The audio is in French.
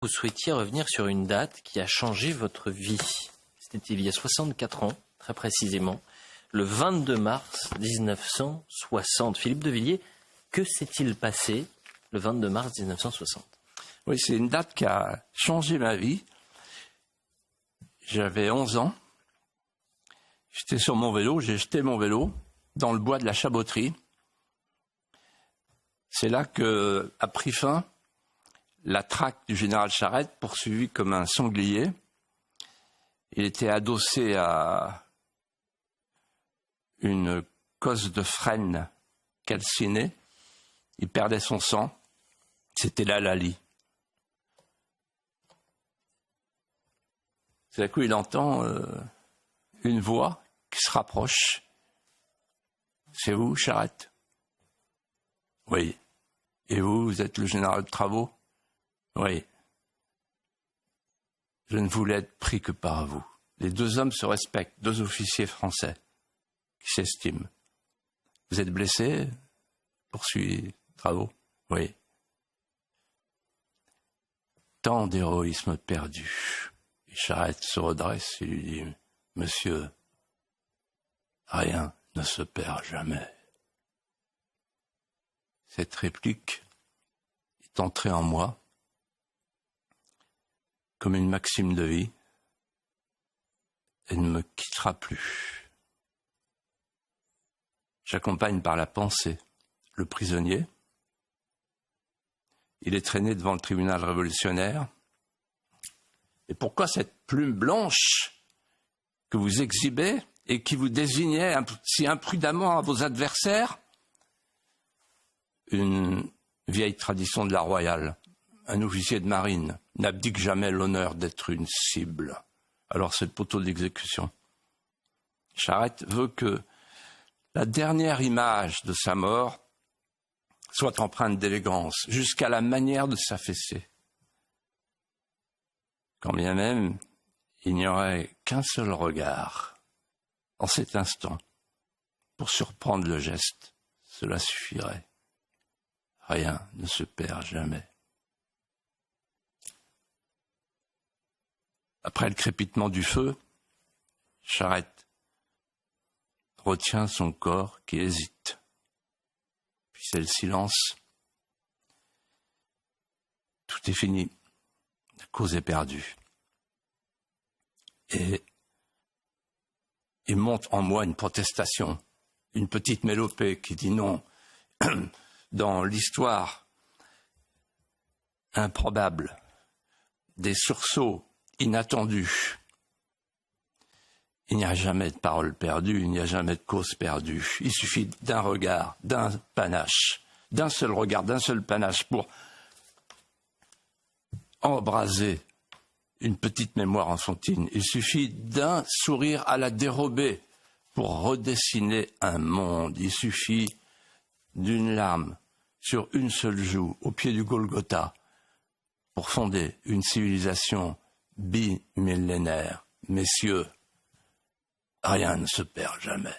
Vous souhaitiez revenir sur une date qui a changé votre vie. C'était il y a 64 ans, très précisément, le 22 mars 1960. Philippe de Villiers, que s'est-il passé le 22 mars 1960 ? Oui, c'est une date qui a changé ma vie. J'avais 11 ans. J'étais sur mon vélo, j'ai jeté mon vélo dans le bois de la Chaboterie. C'est là que a pris fin la traque du général Charette, poursuivi comme un sanglier. Il était adossé à une cosse de frêne calcinée. Il perdait son sang. C'était là Lali. C'est là qu'il entend une voix qui se rapproche. C'est vous, Charette ? Oui. Et vous, vous êtes le général de travaux ? Oui. Je ne voulais être pris que par vous. Les deux hommes se respectent, deux officiers français qui s'estiment. Vous êtes blessé ? Poursuit Travaux. Oui. Tant d'héroïsme perdu. Et Charette se redresse et lui dit : Monsieur, rien ne se perd jamais. Cette réplique est entrée en moi comme une maxime de vie. Elle ne me quittera plus. J'accompagne par la pensée le prisonnier. Il est traîné devant le tribunal révolutionnaire. Et pourquoi cette plume blanche que vous exhibez et qui vous désignait si imprudemment à vos adversaires ? Une vieille tradition de la royale. Un officier de marine n'abdique jamais l'honneur d'être une cible. Alors c'est le poteau d'exécution. Charette veut que la dernière image de sa mort soit empreinte d'élégance, jusqu'à la manière de s'affaisser. Quand bien même, il n'y aurait qu'un seul regard, en cet instant, pour surprendre le geste. Cela suffirait. Rien ne se perd jamais. Après le crépitement du feu, Charette retient son corps qui hésite. Puis c'est le silence. Tout est fini. La cause est perdue. Et il monte en moi une protestation, une petite mélopée qui dit non. Dans l'histoire improbable des sursauts inattendus, il n'y a jamais de parole perdue, il n'y a jamais de cause perdue. Il suffit d'un regard, d'un panache, d'un seul regard, d'un seul panache pour embraser une petite mémoire enfantine. Il suffit d'un sourire à la dérobée pour redessiner un monde. Il suffit d'une larme sur une seule joue, au pied du Golgotha, pour fonder une civilisation bimillénaire. Messieurs, rien ne se perd jamais.